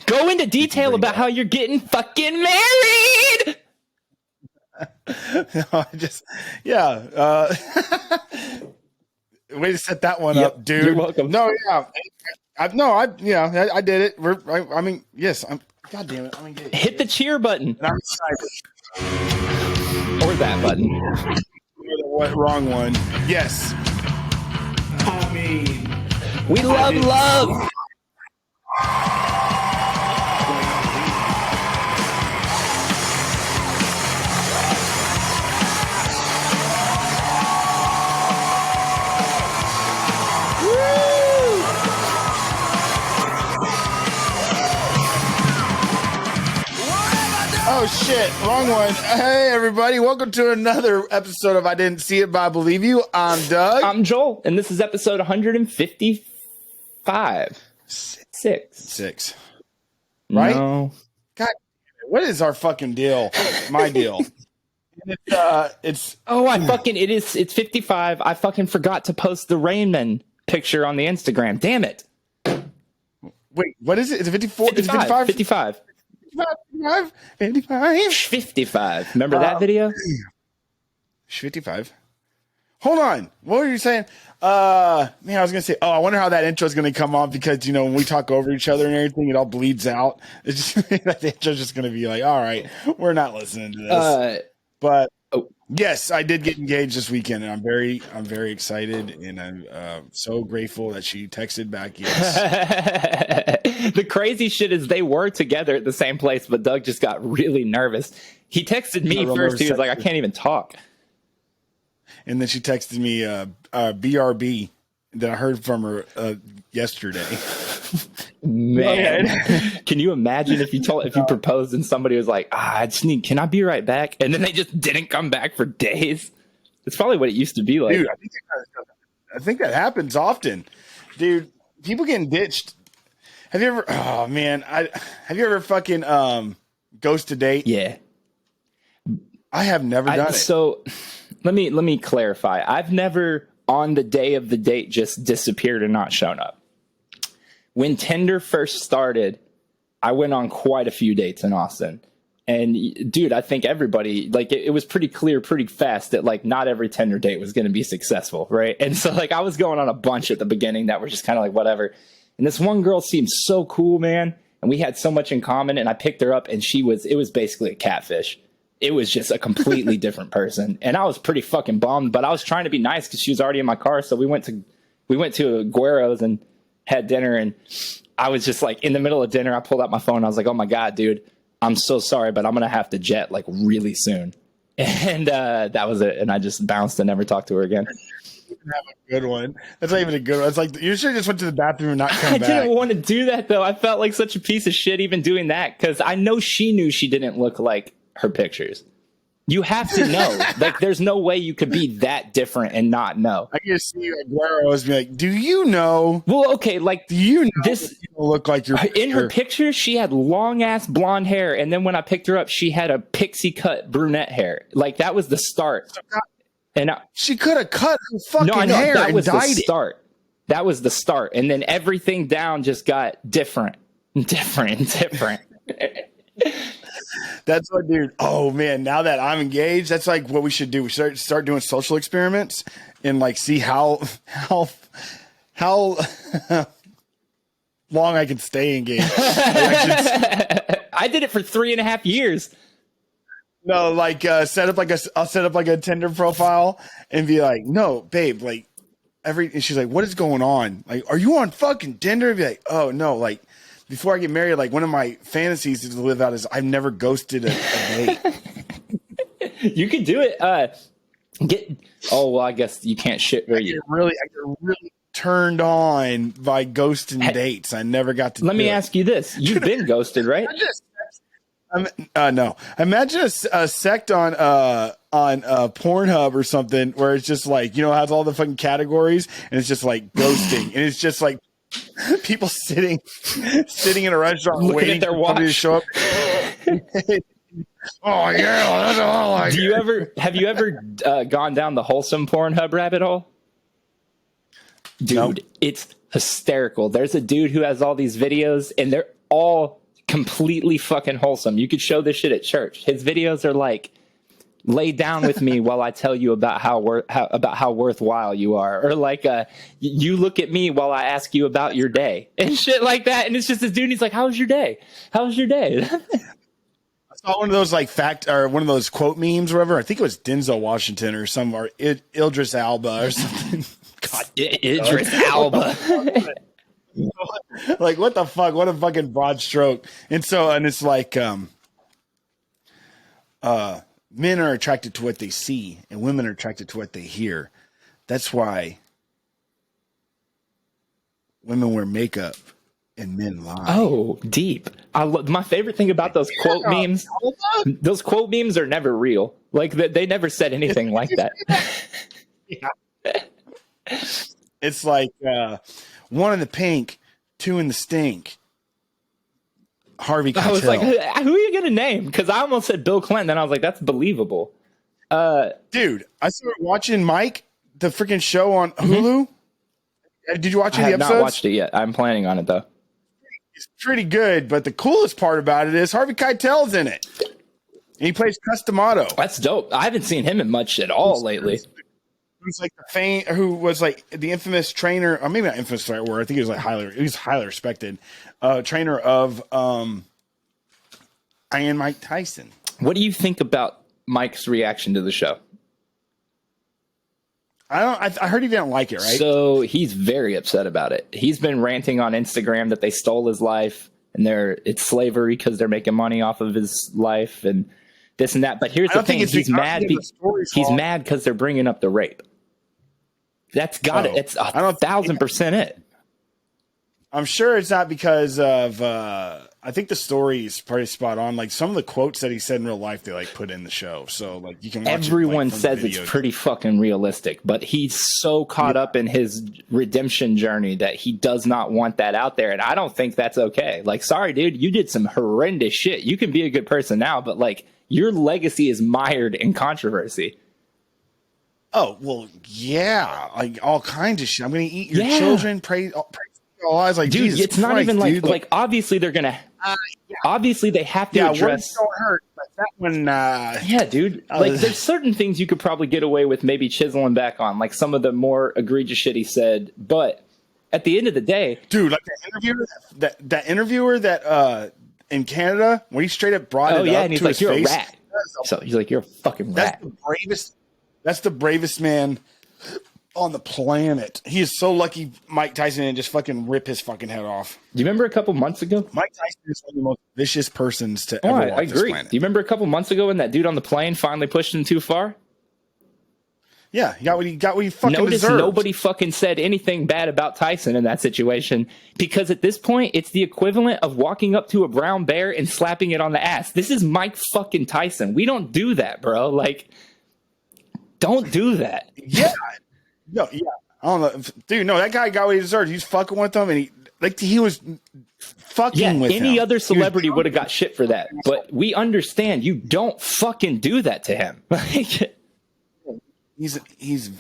Go into detail about how you're getting fucking married. No, way to set that one up, dude. You're welcome. No, yeah. I did it. I mean, yes. God damn it. I'm engaged. Hit the cheer button. And I'm excited. Or that button. What wrong one? Yes. I mean, we love. Oh shit, wrong one. Hey everybody, welcome to another episode of I Didn't See It, But I Believe You. I'm Doug. I'm Joel, and this is episode 155. Six. Right? No. God, what is our fucking deal? My deal. It's it's 55. I fucking forgot to post the Rain Man picture on the Instagram. Damn it. Wait, what is it? Is it 54? 55. 55. 55. Remember that video? 55. Hold on. What were you saying? I was gonna say, I wonder how that intro is gonna come off because when we talk over each other and everything, it all bleeds out. It's just that intro's just gonna be like, all right, we're not listening to this. But yes, I did get engaged this weekend, and I'm very excited, and I'm so grateful that she texted back yes. The crazy shit is they were together at the same place, but Doug just got really nervous. He texted me first. He was like, I can't even talk. And then she texted me BRB that I heard from her yesterday. Man, can you imagine if you proposed and somebody was like, can I be right back? And then they just didn't come back for days. It's probably what it used to be like. Dude, I think that happens often. Dude, people getting ditched. Have you ever, have you ever fucking ghost a date? Yeah. I have never done it. So let me clarify. I've never on the day of the date just disappeared and not shown up. When Tinder first started, I went on quite a few dates in Austin. And dude, I think everybody, it was pretty clear pretty fast that not every Tinder date was going to be successful, right? And so I was going on a bunch at the beginning that were just kind of whatever. And this one girl seemed so cool, man. And we had so much in common, and I picked her up, and it was basically a catfish. It was just a completely different person. And I was pretty fucking bummed, but I was trying to be nice because she was already in my car. So we went to Guero's and had dinner, and I was just in the middle of dinner, I pulled out my phone. I was like, oh my God, dude, I'm so sorry, but I'm going to have to jet really soon. And that was it. And I just bounced and never talked to her again. Have a good one. That's not even a good one. It's you should have just went to the bathroom and not come back. I didn't want to do that though. I felt like such a piece of shit even doing that because I know she knew she didn't look like her pictures. You have to know. There's no way you could be that different and not know. I can just see you at Guero's be like, do you know? Well, okay, do you know this you look like your in her picture? She had long ass blonde hair, and then when I picked her up, she had a pixie cut brunette hair. That was the start. And she could have cut her fucking hair that was and dyed the start. it. That was the start, and then everything down just got different. That's what, dude. Oh man, now that I'm engaged, that's what we should do. We should start doing social experiments and see how long I can stay engaged. I did it for 3.5 years. No, I'll set up a Tinder profile and be like, no, babe, and she's like, what is going on? Are you on fucking Tinder? Be like, oh no, before I get married, one of my fantasies to live out is I've never ghosted a date. You could do it. I guess you can't shit where you I get really turned on by ghosting dates. I never got to. Let me ask you this: you've been ghosted, right? No. Imagine a sect on Pornhub or something where it's just has all the fucking categories and it's just ghosting and it's just people sitting in a restaurant looking waiting at their for watch somebody to show up. Oh yeah, that's all I like. Have you ever gone down the wholesome Pornhub rabbit hole? Dude, It's hysterical. There's a dude who has all these videos and they're all completely fucking wholesome. You could show this shit at church. His videos are like, lay down with me while I tell you about how worthwhile you are, or like you look at me while I ask you about your day and shit like that. And it's just this dude. And he's like, "How was your day? How was your day?" I saw one of those like one of those quote memes, or whatever. I think it was Denzel Washington or some or Idris Elba or something. God, Idris Elba. Like, what the fuck? What a fucking broad stroke. And it's like men are attracted to what they see and women are attracted to what they hear. That's why women wear makeup and men lie. Oh, deep. My favorite thing about those quote memes, those quote memes are never real. Like they never said anything like that. Yeah. It's like one in the pink, two in the stink. Harvey Keitel. I was like, who are you going to name? Because I almost said Bill Clinton. Then I was like, that's believable. Dude, I started watching Mike, the freaking show on Hulu. Did you watch any episodes? I have not watched it yet. I'm planning on it, though. It's pretty good, but the coolest part about it is Harvey Keitel's in it. And he plays Customato. That's dope. I haven't seen him in much at all lately. Who's like who was like the infamous trainer, or maybe not infamous right word. I think he was like highly respected trainer of Iron Mike Tyson. What do you think about Mike's reaction to the show? I heard he didn't like it, right? So he's very upset about it. He's been ranting on Instagram that they stole his life and it's slavery because they're making money off of his life and this and that. But here's the thing: he's mad. He's mad because they're bringing up the rape. That's got it. It's 1,000% it. I'm sure it's not because of. I think the story is pretty spot on. Like some of the quotes that he said in real life, they like put in the show. So like you can watch everyone it, like, says it's pretty fucking realistic, but he's so caught up in his redemption journey that he does not want that out there. And I don't think that's okay. Like, sorry, dude, you did some horrendous shit. You can be a good person now, but like your legacy is mired in controversy. Oh, well, yeah. Like all kinds of shit. I'm going to eat your children, pray all eyes. Like, dude, Jesus it's not Christ, even like, dude. Like obviously they're going to, obviously they have to address. Don't hurt, but that one, yeah, dude. Like there's certain things you could probably get away with maybe chiseling back on, like some of the more egregious shit he said. But at the end of the day, dude, like that interviewer that in Canada, when he straight up brought it up and he's to like, his "You're face, a rat." So he's like, "You're a fucking rat." That's the bravest man on the planet. He is so lucky Mike Tyson didn't just fucking rip his fucking head off. Do you remember a couple months ago? Mike Tyson is one of the most vicious persons to ever walk I agree. this planet. Do you remember a couple months ago when that dude on the plane finally pushed him too far? Yeah, he got what he fucking Notice deserved. Nobody fucking said anything bad about Tyson in that situation because at this point, it's the equivalent of walking up to a brown bear and slapping it on the ass. This is Mike fucking Tyson. We don't do that, bro. Like, don't do that. Yeah. No, yeah. I don't know. Dude, no, that guy got what he deserved. He's fucking with them, and he was fucking with him. Any other celebrity would have got shit for that. But we understand you don't fucking do that to him. He's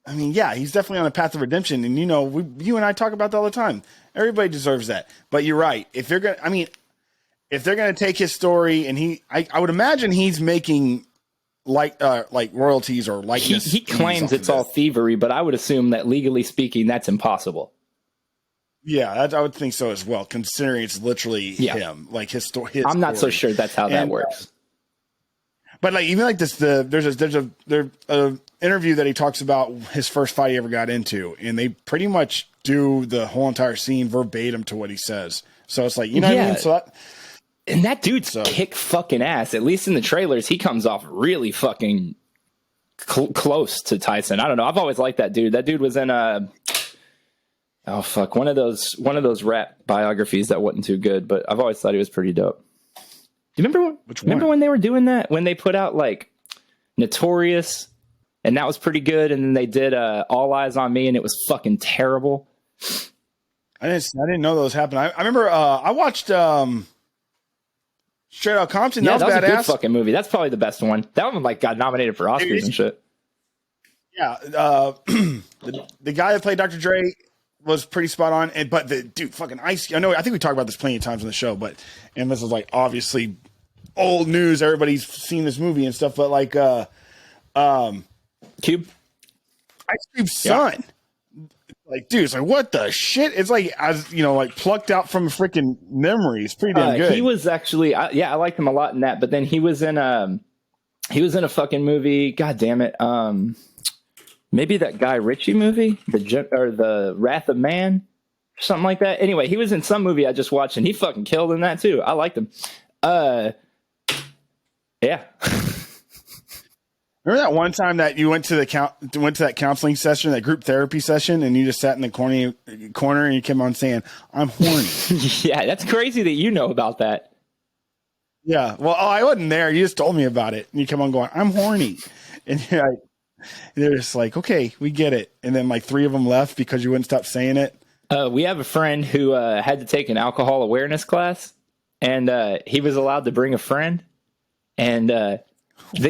I mean, yeah, he's definitely on a path of redemption, and you and I talk about that all the time. Everybody deserves that. But you're right. If they're gonna take his story, and I would imagine he's making like royalties or likeness. He claims it's all thievery, but I would assume that legally speaking, that's impossible. Yeah, I would think so as well, considering it's literally him, like his story. I'm not so sure that's how that works. But like even like this, there's a interview that he talks about his first fight he ever got into, and they pretty much do the whole entire scene verbatim to what he says. So it's like what I mean. So and that dude's kick fucking ass. At least in the trailers, he comes off really fucking close to Tyson. I don't know. I've always liked that dude. That dude was in one of those rap biographies that wasn't too good, but I've always thought he was pretty dope. Do you remember when they were doing that? When they put out like Notorious, and that was pretty good, and then they did All Eyes on Me, and it was fucking terrible. I didn't know those happened. I remember I watched Straight Outta Compton. Yeah, that was a badass. good fucking movie. That's probably the best one. That one like got nominated for Oscars and shit. Yeah, the guy that played Dr. Dre was pretty spot on. And but the dude, fucking Ice. I think we talked about this plenty of times on the show, and this is like obviously old news. Everybody's seen this movie and stuff, but like Cube, Ice Cube's son. Like, dude, it's like, what the shit? It's like, as you know, like plucked out from freaking memory. It's pretty damn good. He was actually, I liked him a lot in that. But then he was in a fucking movie. God damn it. Maybe that Guy Ritchie movie, the Wrath of Man, something like that. Anyway, he was in some movie I just watched, and he fucking killed in that too. I liked him. Yeah. Remember that one time that you went to that counseling session, that group therapy session, and you just sat in the corner and you came on saying, "I'm horny." Yeah, that's crazy that you know about that. Yeah, well, I wasn't there. You just told me about it, and you come on going, "I'm horny," and they're just like, "Okay, we get it." And then like 3 of them left because you wouldn't stop saying it. We have a friend who had to take an alcohol awareness class, and he was allowed to bring a friend, and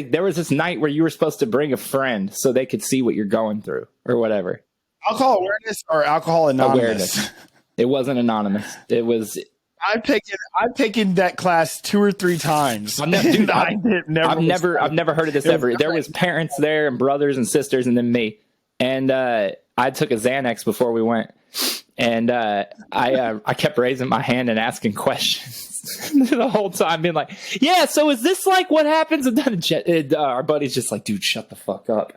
there was this night where you were supposed to bring a friend so they could see what you're going through or whatever. Alcohol awareness or alcohol anonymous? Awareness. It wasn't anonymous. It was. I've taken that class 2 or 3 times. I've never heard of this ever. There was parents there and brothers and sisters and then me. And I took a Xanax before we went. And I kept raising my hand and asking questions the whole time, being like, "Yeah, so is this like what happens?" And then our buddy's just like, "Dude, shut the fuck up."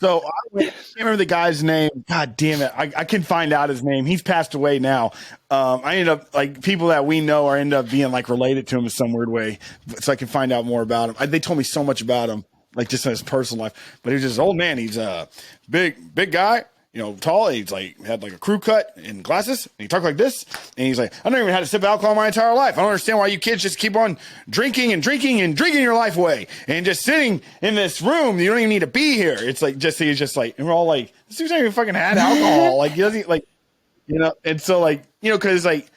So I can't remember the guy's name. God damn it. I can find out his name. He's passed away now. I ended up like people that we know end up being like related to him in some weird way. So I can find out more about him. They told me so much about him, like just in his personal life, but he was just an old man. He's a big guy, tall. He's like had like a crew cut and glasses, and he talked like this. And he's like, "I never even had a sip of alcohol my entire life. I don't understand why you kids just keep on drinking your life away and just sitting in this room. You don't even need to be here." It's like he's just like, and we're all like, "This dude's not even fucking had alcohol." Like he doesn't like, And so like, because like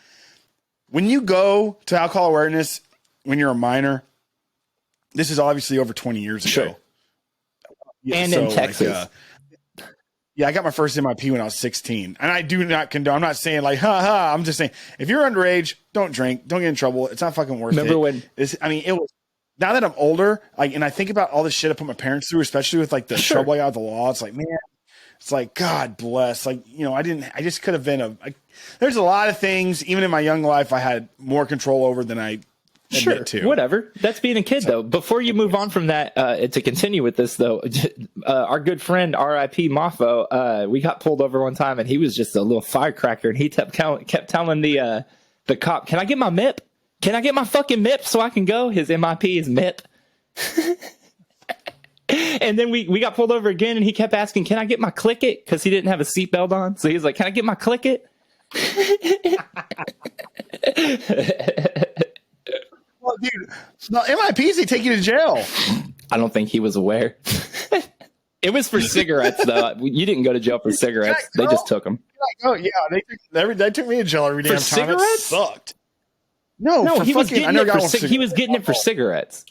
when you go to alcohol awareness when you're a minor, this is obviously over 20 years ago. Sure. And in Texas. Like, yeah, I got my first MIP when I was 16. And I do not condone. I'm not saying like, ha. I'm just saying, if you're underage, don't drink. Don't get in trouble. It's not fucking worth it. Remember when? It was. Now that I'm older, and I think about all the shit I put my parents through, especially with like the trouble I got with the law. It's like, man, it's like, God bless. Like, I just could have been there's a lot of things, even in my young life, I had more control over than I admit to. Whatever. That's being a kid, though. Before you move on from that, to continue with this, though, our good friend R.I.P. Moffo, we got pulled over one time, and he was just a little firecracker, and he kept telling the cop, "Can I get my MIP? Can I get my fucking MIP so I can go?" His MIP is MIP. And then we got pulled over again, and he kept asking, "Can I get my click it?" Because he didn't have a seatbelt on. So he's like, "Can I get my click it?" Well, dude, no, MIPs, they take you to jail. I don't think he was aware. It was for cigarettes, though. You didn't go to jail for cigarettes. They just took them. Oh, yeah. They took me to jail every damn time. Cigarettes? It sucked. No, he was getting it for cigarettes.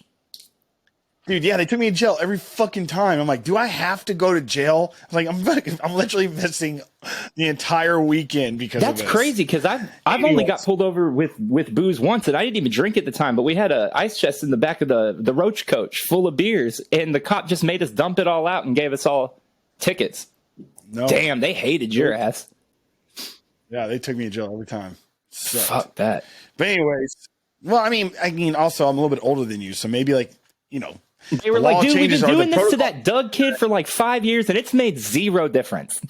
Dude, yeah, they took me to jail every fucking time. I'm like, do I have to go to jail? I'm literally missing the entire weekend because of this. That's crazy, because I've only got pulled over with booze once, and I didn't even drink at the time, but we had a ice chest in the back of the roach coach full of beers, and the cop just made us dump it all out and gave us all tickets. No. Damn, they hated your ass. Yeah, they took me to jail every time. Sucked. Fuck that. But anyways, well, I mean, also I'm a little bit older than you, so maybe like, they were like, "Dude, we've been doing this to that Doug kid for like 5 years, and it's made zero difference."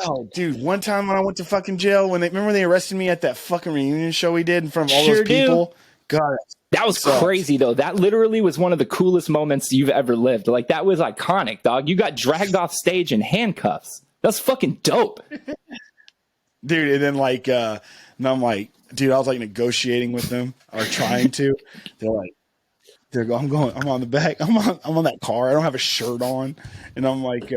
Oh, dude, one time when I went to fucking jail, remember when they arrested me at that fucking reunion show we did in front of all those people? God, that was crazy, though. That literally was one of the coolest moments you've ever lived. Like, that was iconic, dog. You got dragged off stage in handcuffs. That's fucking dope. Dude, and then like, and I'm like, dude, I was like negotiating with them or trying to. I'm on the back. I'm on that car. I don't have a shirt on, and I'm like,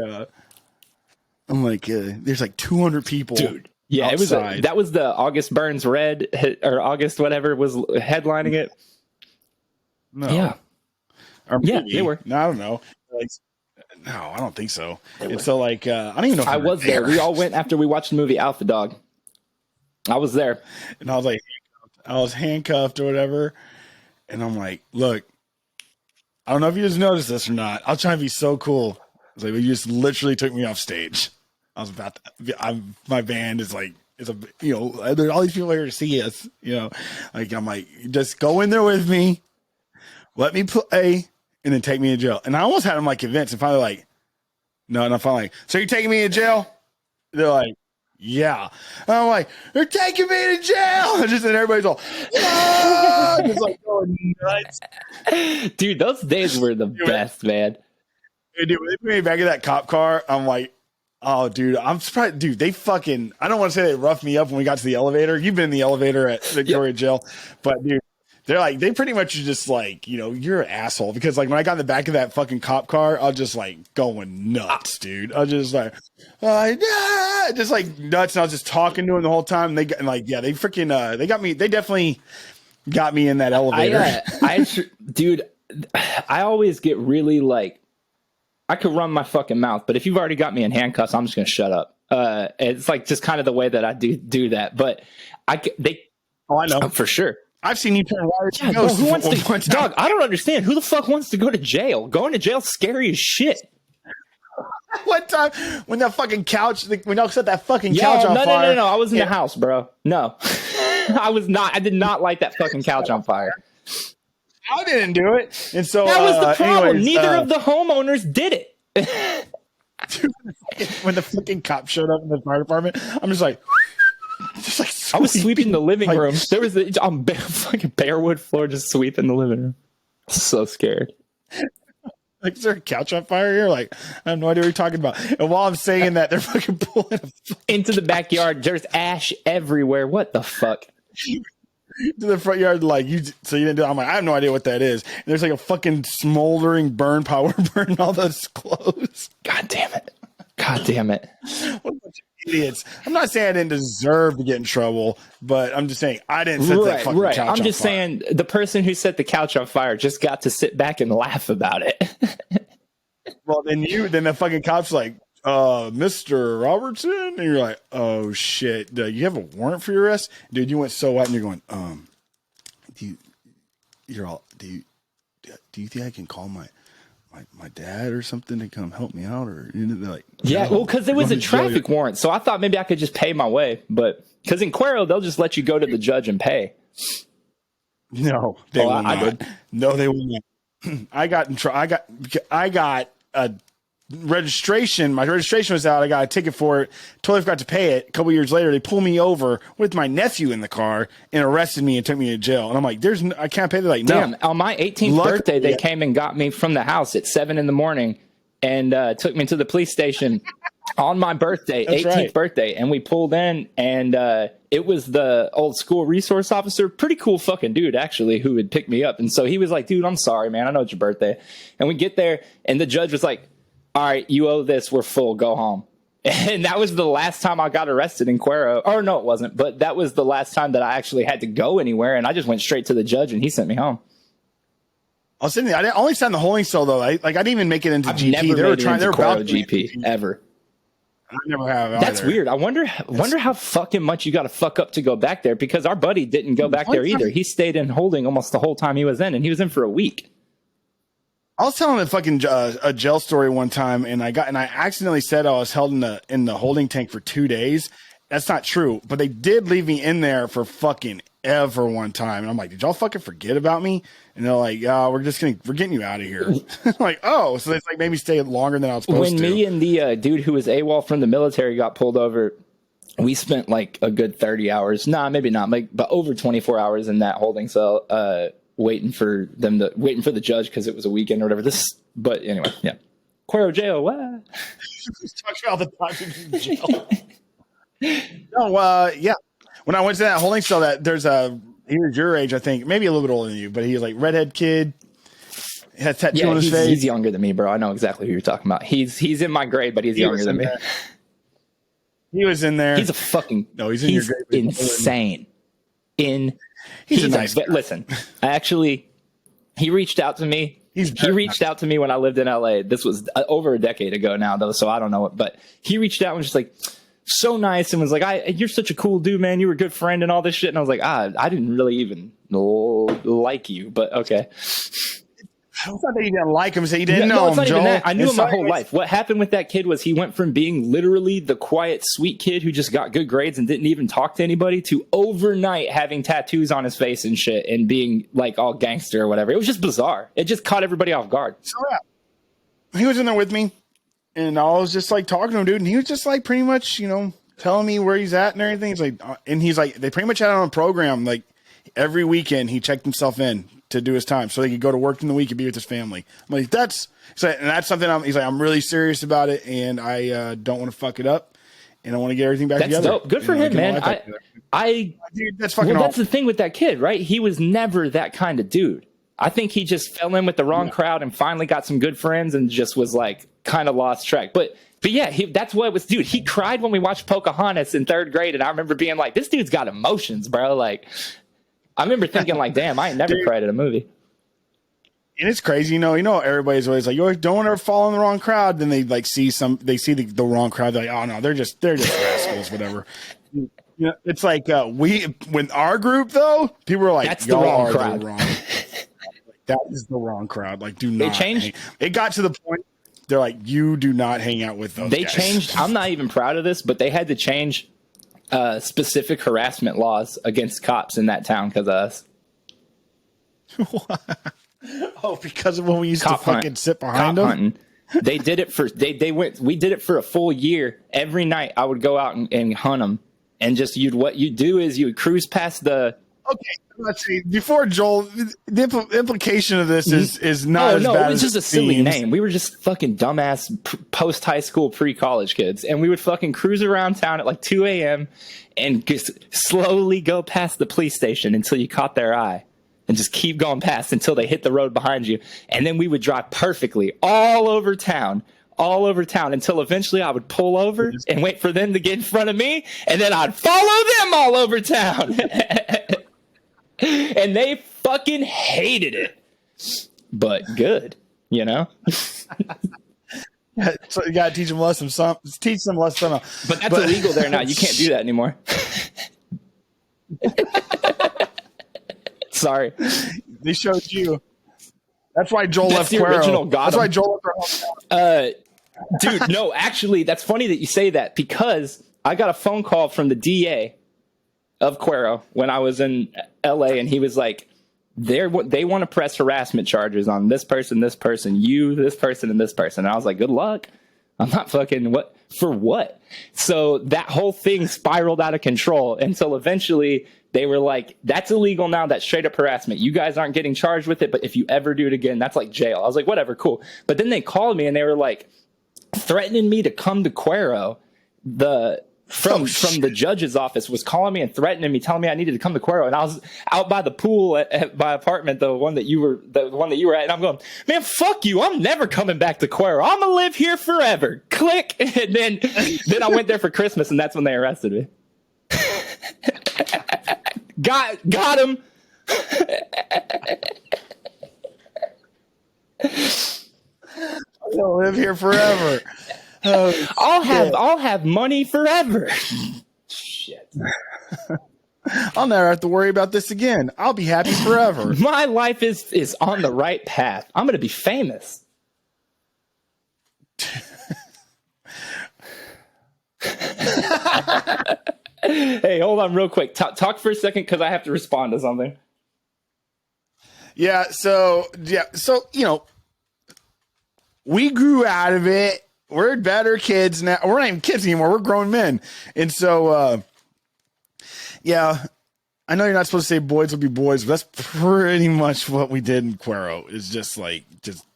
there's like 200 people. Dude, yeah, outside. That was the August Burns Red or August whatever was headlining it. No, yeah, or maybe, yeah, they were. No, I don't know. Like, No, I don't think so. And so like, I don't even know if I was there. We all went after we watched the movie Alpha Dog. I was there. And I was like, I was handcuffed or whatever. And I'm like, look, I don't know if you just noticed this or not. I'll try to be so cool. I was like, well, you just literally took me off stage. I was about to, my band is like, it's a, you know, there are all these people here to see us, you know, like, I'm like, just go in there with me, let me play, and then take me to jail. And I almost had them like convinced, and finally like, no, and I'm finally like, so you're taking me to jail? They're like, yeah. And I'm like, they're taking me to jail. And everybody's all, ah! Just like going nuts. Dude, those days were the best, man. Dude, when they put me back in that cop car, I'm like, oh, dude, I'm surprised. Dude, they fucking, I don't want to say they roughed me up when we got to the elevator. You've been in the elevator at Victoria Jail. But, dude, they're like, they pretty much are just like, you know, you're an asshole. Because, like, when I got in the back of that fucking cop car, I was just like going nuts, dude. I was just like, just like nuts. And I was just talking to them the whole time. And they got, like, yeah, they freaking, they got me, they definitely got me in that elevator. Dude, I always get really like, I could run my fucking mouth, but if you've already got me in handcuffs, I'm just going to shut up. It's like just kind of the way that I do that. But I know for sure. I've seen you turn wires. Yeah, no, who wants to? Dog, I don't understand. Who the fuck wants to go to jail? Going to jail's scary as shit. One time when that fucking couch, when y'all set that fucking couch on fire. No. I was in the house, bro. No, I was not. I did not light that fucking couch on fire. I didn't do it. And so that was the problem. Anyways, neither of the homeowners did it. When the fucking cop showed up in the fire department, I'm just like I was sweeping the living room. There was on fucking barewood floor, just sweeping the living room. So scared. Like, is there a couch on fire here? Like, I have no idea what you're talking about. And while I'm saying that, they're fucking pulling into the backyard. There's ash everywhere. What the fuck? To the front yard, like, so you didn't do it. I'm like, I have no idea what that is. And there's like a fucking smoldering power burn all those clothes. God damn it. God damn it. What a bunch of idiots. I'm not saying I didn't deserve to get in trouble, but I'm just saying I didn't set that fucking couch on fire. I'm just saying the person who set the couch on fire just got to sit back and laugh about it. Well, then the fucking cop's like, Mr. Robertson, and you're like, oh shit, you have a warrant for your arrest, dude. You went so white, and you're going, do you think I can call my dad or something to come help me out, or they're like, yeah, well, because it was a traffic warrant, so I thought maybe I could just pay my way, but because in Cuero they'll just let you go to the judge and pay. No, they will not. I did. No, they will not. I got in trouble. I got a registration. My registration was out. I got a ticket for it. Totally forgot to pay it. A couple years later, they pulled me over with my nephew in the car and arrested me and took me to jail. And I'm like, I can't pay. They're like, no. Damn, on my 18th birthday, they came and got me from the house at 7 a.m. and took me to the police station on my birthday, That's 18th right. birthday. And we pulled in, and it was the old school resource officer, pretty cool fucking dude, actually, who had picked me up. And so he was like, dude, I'm sorry, man. I know it's your birthday. And we get there, and the judge was like, all right, you owe this. We're full. Go home. And that was the last time I got arrested in Cuero. Or no, it wasn't. But that was the last time that I actually had to go anywhere. And I just went straight to the judge, and he sent me home. I was sitting there. I only sat in the holding cell though. I didn't even make it into I've GP. Never they were made trying. it They were into about Cuero GP ever. I never have. That's either. weird. I wonder how fucking much you got to fuck up to go back there, because our buddy didn't go back there either. He stayed in holding almost the whole time he was in, and he was in for a week. I was telling a fucking a jail story one time, and I accidentally said I was held in the holding tank for 2 days. That's not true, but they did leave me in there for fucking ever one time, and I'm like, did y'all fucking forget about me? And they're like, we're getting you out of here. I'm like, oh, so it's like maybe stay longer than I was supposed to. When me and the dude who was AWOL from the military got pulled over, we spent like a good 30 hours. Nah, maybe not, but over 24 hours in that holding cell. Waiting for the judge because it was a weekend or whatever. But anyway, yeah. Cuero jail. What? Talk about the time in jail. No, yeah. When I went to that holding cell, he was your age, I think, maybe a little bit older than you, but he was like redhead kid, had tattoo on his face. He's younger than me, bro. I know exactly who you're talking about. He's in my grade, but he's younger than me. He was in there. He's a fucking he's in your grade. Insane. He's a nice guy. Listen, he reached out to me He reached out to me when I lived in LA. This was over a decade ago now, though, so I don't know it. But he reached out and was just like, so nice, and was like, you're such a cool dude, man. You were a good friend and all this shit. And I was like, I didn't really even like you, but okay. It's not that you didn't like him, so you didn't know no, it's him, not Joel. even that. I knew him my whole life. What happened with that kid was he went from being literally the quiet, sweet kid who just got good grades and didn't even talk to anybody to overnight having tattoos on his face and shit and being like all gangster or whatever. It was just bizarre. It just caught everybody off guard. So yeah, he was in there with me, and I was just like talking to him, dude, and he was just like pretty much, telling me where he's at and everything. He's like, they pretty much had it on a program. Like every weekend, he checked himself in to do his time so he could go to work in the week and be with his family. I'm like, that's something he's like, I'm really serious about it, and I don't want to fuck it up, and I want to get everything back together. That's dope. Good for him, man. Dude, that's fucking that's the thing with that kid, right? He was never that kind of dude. I think he just fell in with the wrong crowd and finally got some good friends and just was like kind of lost track. But yeah, that's what it was, dude. He cried when we watched Pocahontas in 3rd grade, and I remember being like, this dude's got emotions, bro. Like, I remember thinking like, damn, I ain't never cried at a movie. And it's crazy, everybody's always like, you don't want to fall in the wrong crowd. Then they like see the wrong crowd. They're like, oh no, they're just rascals, whatever. It's like when our group though, people are like, that's the wrong crowd. That is the wrong crowd. Like, do not. They changed. It got to the point. They're like, you do not hang out with those. They guys. changed. I'm not even proud of this, but they had to change specific harassment laws against cops in that town because of us. Oh, because of when we used to fucking sit behind them. Hunting. They did it for we did it for a full year. Every night I would go out and hunt them, and just what you do is you would cruise past the. Okay, let's see. Before Joel, the implication of this is not as bad. It was just a silly name. We were just fucking dumbass post high school, pre college kids, and we would fucking cruise around town at like 2 a.m. and just slowly go past the police station until you caught their eye, and just keep going past until they hit the road behind you, and then we would drive perfectly all over town until eventually I would pull over and wait for them to get in front of me, and then I'd follow them all over town. And they fucking hated it, but good, So you gotta teach them lesson. Teach them lesson. But that's illegal there now. You can't do that anymore. Sorry, they showed you. That's why Joel left the Cuero. original That's why Joel left. Dude, no, actually, that's funny that you say that because I got a phone call from the DA of Cuero when I was in LA, and he was like, they want to press harassment charges on this person, you, this person, and this person. And I was like, good luck. I'm not fucking for what? So that whole thing spiraled out of control until eventually they were like, that's illegal now. That's straight up harassment. You guys aren't getting charged with it, but if you ever do it again, that's like jail. I was like, whatever, cool. But then they called me and they were like threatening me to come to Cuero. From the judge's office was calling me and threatening me, telling me I needed to come to Cuero, and I was out by the pool at my apartment, the one that you were at, and I'm going, man, fuck you! I'm never coming back to Cuero. I'm gonna live here forever. Click, and then I went there for Christmas, and that's when they arrested me. got him. I'm gonna live here forever. Oh, I'll have money forever. Shit. I'll never have to worry about this again. I'll be happy forever. My life is on the right path. I'm going to be famous. Hey, hold on real quick. Talk for a second because I have to respond to something. So, we grew out of it. We're better kids now. We're not even kids anymore. We're grown men. And so, I know you're not supposed to say boys will be boys, but that's pretty much what we did in Cuero. Is just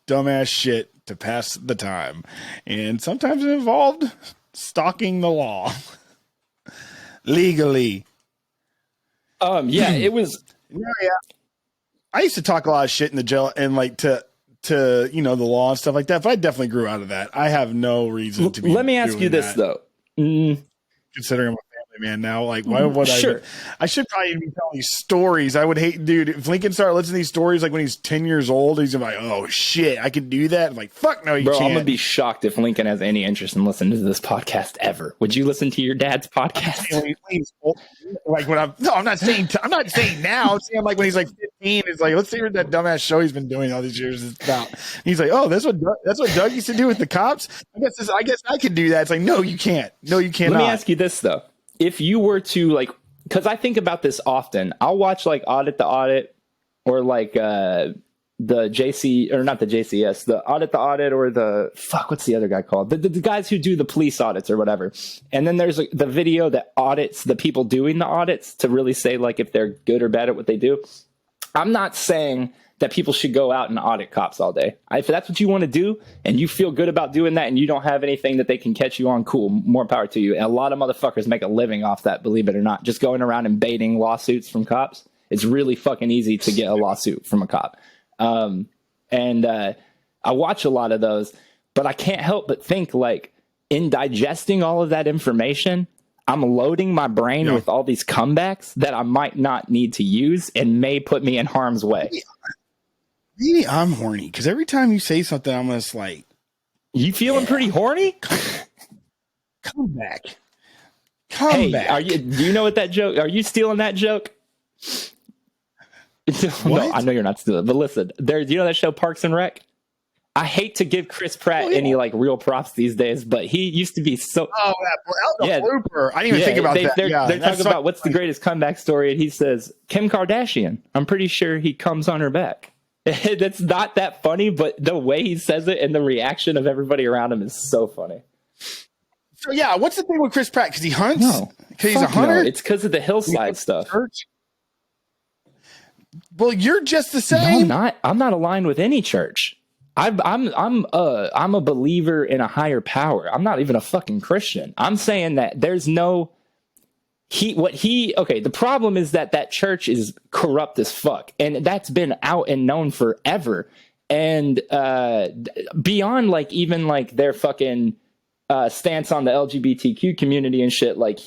dumbass shit to pass the time. And sometimes it involved stalking the law. Legally. It was. Yeah. I used to talk a lot of shit in the jail and to the law and stuff like that, but I definitely grew out of that. I have no reason to be. Let me ask you this though. Considering I'm a family man. Now, like, why would Sure. I should probably be telling stories. I would hate, dude, if Lincoln started listening to these stories, like when he's 10 years old, he's like, oh shit, I can do that. I'm like, fuck no, you Bro, can't. I'm gonna be shocked if Lincoln has any interest in listening to this podcast ever. Would you listen to your dad's podcast? Like when I'm not saying now. I'm saying like when he's like 15, it's like, let's see what that dumbass show he's been doing all these years is about. He's like, oh, that's what Doug used to do with the cops. I guess I can do that. It's like, no, you can't. No, you cannot. Let me ask you this though: if you were to like, because I think about this often, I'll watch like Audit the Audit or like the JC or not the JCS, the Audit or the what's the other guy called? The guys who do the police audits or whatever. And then there's like the video that audits the people doing the audits to really say like if they're good or bad at what they do. I'm not saying that people should go out and audit cops all day. If that's what you want to do and you feel good about doing that and you don't have anything that they can catch you on, cool, more power to you. And a lot of motherfuckers make a living off that, believe it or not, just going around and baiting lawsuits from cops. It's really fucking easy to get a lawsuit from a cop. I watch a lot of those, but I can't help but think like in digesting all of that information, I'm loading my brain with all these comebacks that I might not need to use and may put me in harm's way. Maybe I'm horny because every time you say something, I'm just like, you feeling pretty horny? Come back. Do you know what that joke? Are you stealing that joke? No, I know you're not stealing. But listen, you know that show Parks and Rec? I hate to give Chris Pratt any like real props these days, but he used to be so. Oh, that was a blooper. I didn't even think about that. They're talking about what's the greatest comeback story, and he says Kim Kardashian. I'm pretty sure he comes on her back. That's not that funny, but the way he says it and the reaction of everybody around him is so funny. So yeah, what's the thing with Chris Pratt? Because he hunts? No, because he's a hunter. No. It's because of the hillside stuff. Church? Well, you're just the same. No, I'm not aligned with any church. I'm a believer in a higher power. I'm not even a fucking Christian. I'm saying that there's no the problem is that church is corrupt as fuck, and that's been out and known forever. And beyond like even like their fucking stance on the LGBTQ community and shit, like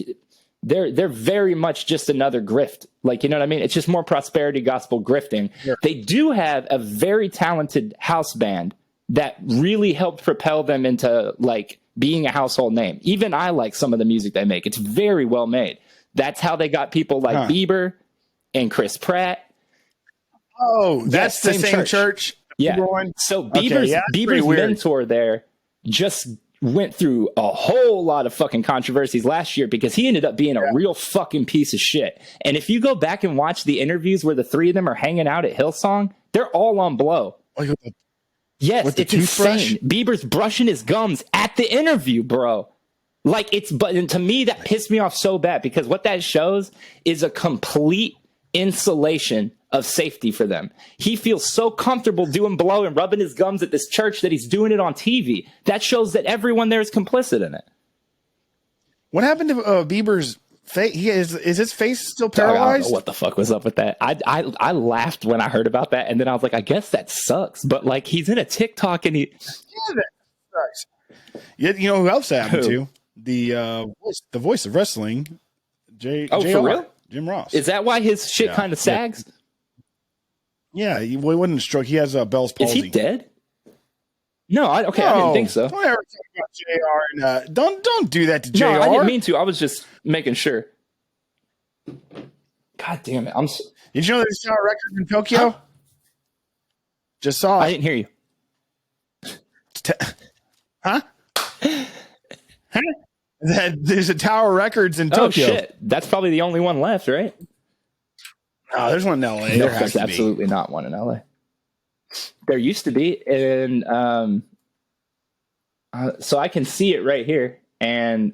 they're very much just another grift. Like, you know what I mean? It's just more prosperity gospel grifting. Sure. They do have a very talented house band that really helped propel them into like being a household name. Even I like some of the music they make. It's very well made. That's how they got people like Bieber and Chris Pratt. Oh, that's the same church. Yeah. So Bieber's mentor there just went through a whole lot of fucking controversies last year because he ended up being a real fucking piece of shit. And if you go back and watch the interviews where the three of them are hanging out at Hillsong, they're all on blow. Yes, it's insane. Bieber's brushing his gums at the interview, bro. Like but to me, that pissed me off so bad because what that shows is a complete insulation of safety for them. He feels so comfortable doing blow and rubbing his gums at this church that he's doing it on TV. That shows that everyone there is complicit in it. What happened to Bieber's face? Is his face still paralyzed? I don't know what the fuck was up with that. I laughed when I heard about that, and then I was like, I guess that sucks. But like, he's in a TikTok and he. Yeah, that sucks. You know who else that happened to? The voice of wrestling, JR, for real? Jim Ross. Is that why his shit kind of sags? Yeah, he wasn't a stroke. He has Bell's palsy. Is he dead? No, I didn't think so. Don't ever talk about JR and don't do that to JR. No, I didn't mean to. I was just making sure. God damn it! Did you know there's tower records in Tokyo? Huh? Just saw it. I didn't hear you. Huh? There's a Tower Records in Tokyo. Oh shit! That's probably the only one left, right? Oh, there's one in LA. No, there's absolutely not one in LA. There used to be, and so I can see it right here, and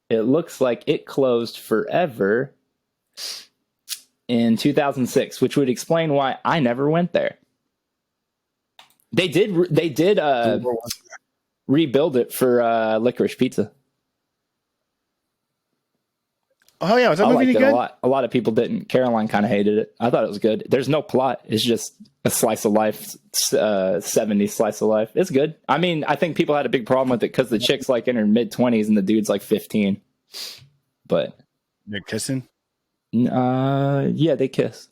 it looks like it closed forever in 2006, which would explain why I never went there. They did rebuild it for Licorice Pizza. Oh yeah, was that movie good? A lot of people didn't. Caroline kind of hated it. I thought it was good. There's no plot. It's just a slice of life, 70s slice of life. It's good. I mean, I think people had a big problem with it because the chick's like in her mid-20s and the dude's like 15. but They're kissing. Yeah, they kiss.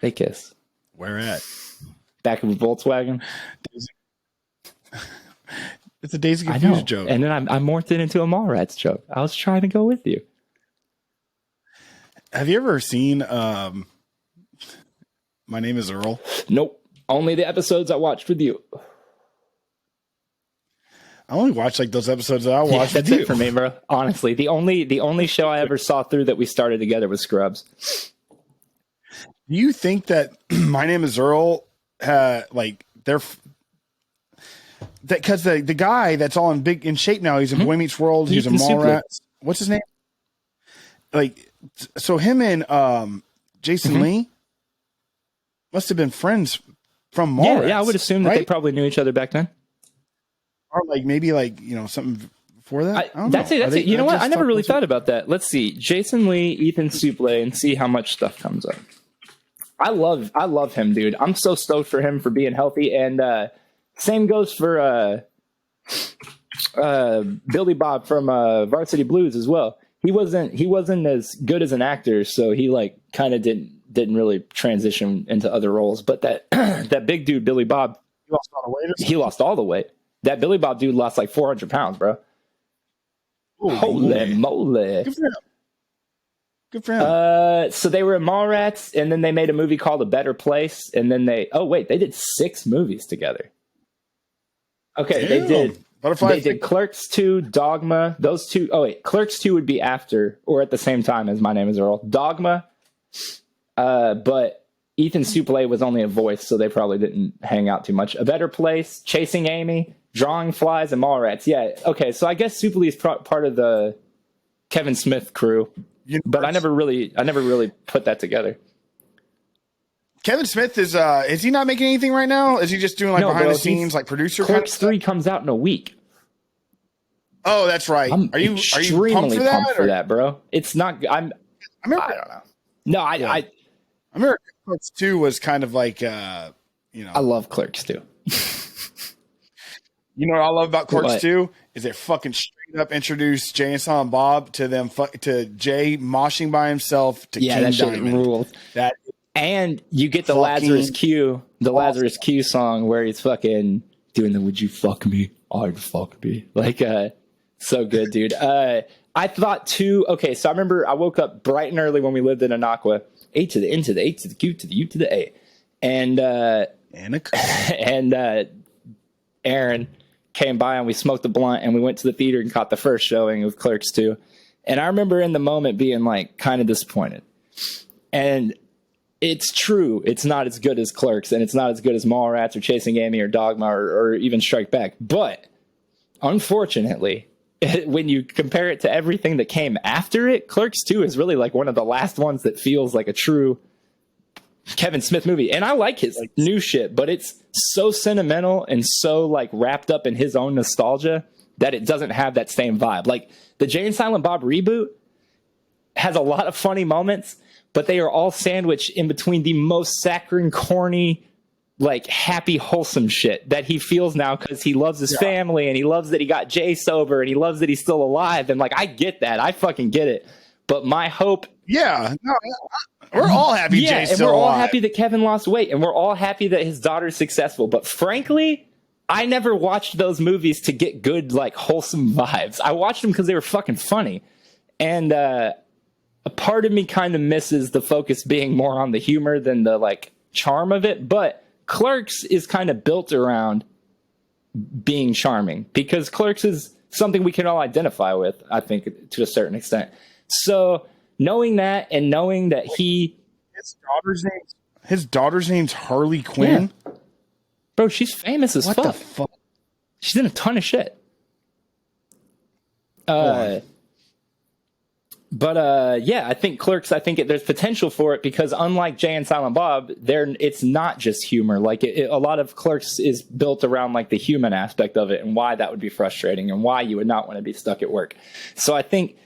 They kiss. Where at? Back of a Volkswagen. It's a Days of I know. Confused joke. And then I morphed it into a Mallrats joke. I was trying to go with you. Have you ever seen My Name is Earl? Nope. Only the episodes I watched with you. I only watch like those episodes that I watched That's with you. it for me, bro. Honestly, the only show I ever saw through that we started together was Scrubs. Do you think that My Name is Earl, like they're that because the guy that's all in shape now, he's in Boy Meets World, he's in Ethan Mallrats. What's his name? Like, so him and Jason Lee must have been friends from Mallrats. Yeah, I would assume that they probably knew each other back then. Or like maybe like something before that. I don't That's know. it. You know what? I never really thought about that. Let's see, Jason Lee, Ethan Suplee, and see how much stuff comes up. I love him, dude. I'm so stoked for him for being healthy, and same goes for Billy Bob from Varsity Blues as well. He wasn't as good as an actor, so he like kind of didn't really transition into other roles. But that that big dude Billy Bob, He lost all the weight. he lost all the weight. That Billy Bob dude lost like 400 pounds, bro. Holy moly! Good for him. Good for him. So they were in Mallrats, and then they made a movie called A Better Place, and then they did 6 movies together. Okay, Damn. They did Clerks 2, Dogma, those two. Oh wait, Clerks 2 would be after or at the same time as My Name is Earl. Dogma, but Ethan Suplee was only a voice, so they probably didn't hang out too much. A Better Place, Chasing Amy, Drawing Flies, and Mallrats. Yeah, okay, so I guess Suplee is part of the Kevin Smith crew, but I never really put that together. Kevin Smith is he not making anything right now? Is he just doing like behind the scenes like producer? Clerks 3 comes out in a week. Oh, that's right. Are you pumped for that, bro? It's not. I don't know. No, I remember Clerks 2 was kind of like I love Clerks 2. You know what I love about Clerks 2 is it fucking straight up introduced Jay and Silent Bob to them to Jay moshing by himself to King that shit Diamond. Ruled. And you get the Lazarus Q song where he's fucking doing the "Would you fuck me? I'd fuck me." Like, so good, dude. I thought too. Okay, so I remember I woke up bright and early when we lived in Anaqua. A to the N to the A to the Q to the U to the A, and Aaron came by and we smoked a blunt and we went to the theater and caught the first showing of Clerks 2. And I remember in the moment being like kind of disappointed. And it's true. It's not as good as Clerks, and it's not as good as Mallrats or Chasing Amy or Dogma or even Strike Back. But unfortunately, when you compare it to everything that came after it, Clerks 2 is really like one of the last ones that feels like a true Kevin Smith movie. And I like his new shit, but it's so sentimental and so like wrapped up in his own nostalgia that it doesn't have that same vibe. Like the Jay and Silent Bob reboot has a lot of funny moments, but they are all sandwiched in between the most saccharine, corny, like happy, wholesome shit that he feels now because he loves his family and he loves that he got Jay sober and he loves that he's still alive. And like, I get that. I fucking get it. But my hope. Yeah. No, we're all happy Jay's still alive. And we're all happy that Kevin lost weight and we're all happy that his daughter's successful. But frankly, I never watched those movies to get good, like wholesome vibes. I watched them because they were fucking funny. And, a part of me kind of misses the focus being more on the humor than the like charm of it. But Clerks is kind of built around being charming because Clerks is something we can all identify with, I think, to a certain extent. So knowing that and knowing that his daughter's name's Harley Quinn. Yeah. Bro, she's famous as fuck. What the fuck? She's in a ton of shit. But yeah, I think Clerks, there's potential for it because unlike Jay and Silent Bob, it's not just humor. Like a lot of Clerks is built around like the human aspect of it and why that would be frustrating and why you would not want to be stuck at work. So I think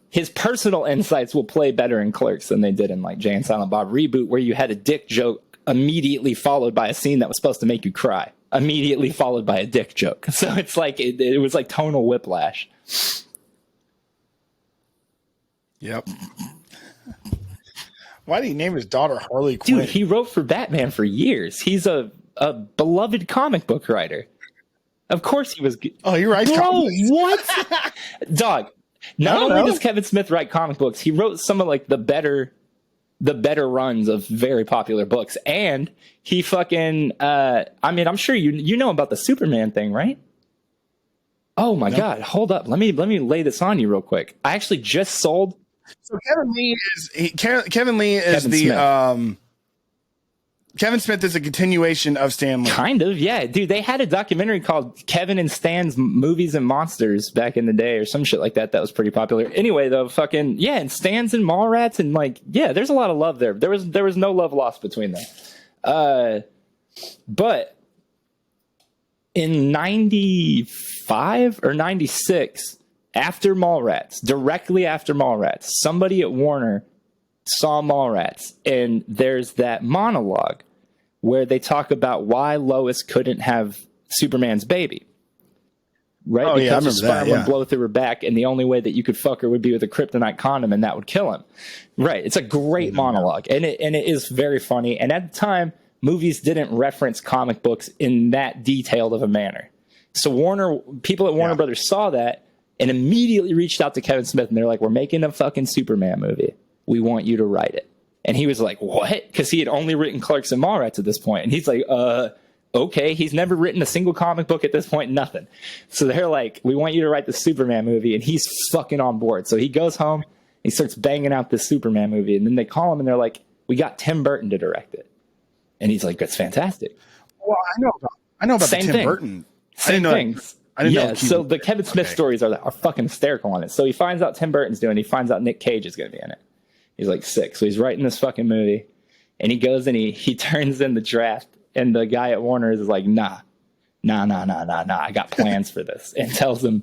his personal insights will play better in Clerks than they did in like Jay and Silent Bob reboot, where you had a dick joke immediately followed by a scene that was supposed to make you cry, immediately followed by a dick joke. So it's like it was like tonal whiplash. Yep. Why did he name his daughter Harley Quinn? Dude, he wrote for Batman for years. He's a beloved comic book writer. Of course he was. Oh, he writes Bro, comics? what? Dog. Not only does Kevin Smith write comic books, he wrote some of like the better runs of very popular books. And he fucking, I mean, I'm sure you know about the Superman thing, right? Oh my God. Hold up. Let me lay this on you real quick. I actually just sold. So Kevin Lee is the Smith. Kevin Smith is a continuation of Stan Lee. Kind of, yeah. Dude, they had a documentary called Kevin and Stan's Movies and Monsters back in the day or some shit like that. That was pretty popular. Anyway, though, fucking, yeah, and Stan's and Mallrats and like, yeah, there's a lot of love there. There was no love lost between them. But in 95 or 96, after Mallrats, directly after Mallrats, somebody at Warner saw Mallrats, and there's that monologue where they talk about why Lois couldn't have Superman's baby. Right? Oh, because yeah, the sperm would blow through her back, and the only way that you could fuck her would be with a kryptonite condom, and that would kill him. Right. It's a great monologue, and it is very funny. And at the time, movies didn't reference comic books in that detailed of a manner. So people at Warner Brothers saw that and immediately reached out to Kevin Smith, and they're like, "We're making a fucking Superman movie. We want you to write it." And he was like, "What?" Because he had only written Clerks and Mallrats at this point. And he's like, okay. He's never written a single comic book at this point, nothing. So they're like, "We want you to write the Superman movie." And he's fucking on board. So he goes home, he starts banging out this Superman movie. And then they call him and they're like, "We got Tim Burton to direct it." And he's like, "That's fantastic." Well, I know about Same the Tim thing. Burton. Same things. Yeah, so the Kevin Smith Okay. stories are fucking hysterical on it. So he finds out Tim Burton's doing it. He finds out Nick Cage is going to be in it. He's like 6. So he's writing this fucking movie. And he goes and he turns in the draft. And the guy at Warner is like, nah. I got plans for this. And tells him,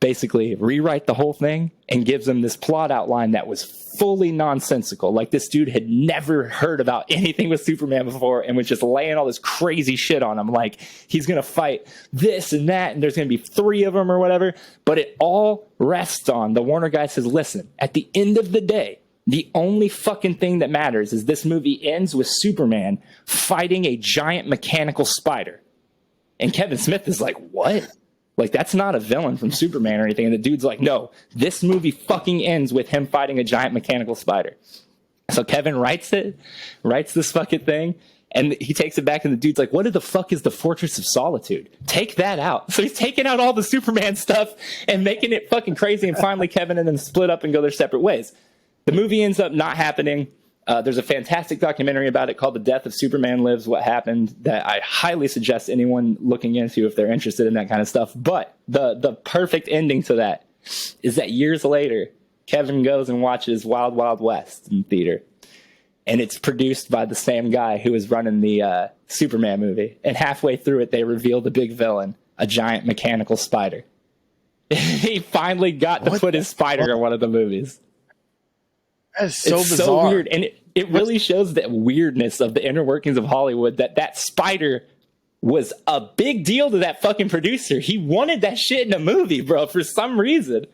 basically, rewrite the whole thing and gives him this plot outline that was fully nonsensical. Like, this dude had never heard about anything with Superman before and was just laying all this crazy shit on him. Like, he's going to fight this and that, and there's going to be 3 of them or whatever. But it all rests on the Warner guy says, listen, at the end of the day, the only fucking thing that matters is this movie ends with Superman fighting a giant mechanical spider. And Kevin Smith is like, what? Like, that's not a villain from Superman or anything. And the dude's like, no, this movie fucking ends with him fighting a giant mechanical spider. So Kevin writes this fucking thing, and he takes it back, and the dude's like, what the fuck is the Fortress of Solitude? Take that out. So he's taking out all the Superman stuff and making it fucking crazy, and finally Kevin and them split up and go their separate ways. The movie ends up not happening. There's a fantastic documentary about it called The Death of Superman Lives, What Happened, that I highly suggest anyone looking into if they're interested in that kind of stuff. But the perfect ending to that is that years later, Kevin goes and watches Wild Wild West in theater. And it's produced by the same guy who was running the Superman movie. And halfway through it, they reveal the big villain, a giant mechanical spider. He finally got to put his spider in one of the movies. That is so it's bizarre. so weird. And it really shows the weirdness of the inner workings of Hollywood, that spider was a big deal to that fucking producer. He wanted that shit in a movie, bro, for some reason.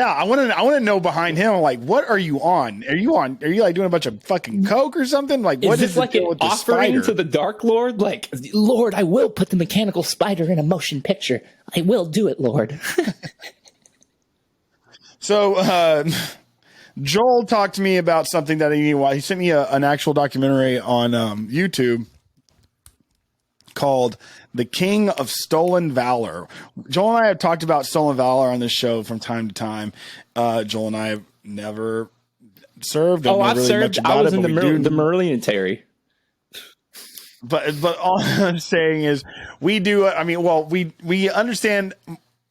I want to know behind him. Like, what are you on? Are you like doing a bunch of fucking coke or something? Like, what is this like an with the offering spider? to the Dark Lord? Like, Lord, I will put the mechanical spider in a motion picture. I will do it, Lord. So, Joel talked to me about something that he sent me an actual documentary on YouTube called The King of Stolen Valor. Joel and I have talked about Stolen Valor on this show from time to time. Joel and I have never served. I've served. I was in the military. But all I'm saying is we do. I mean, well, we understand.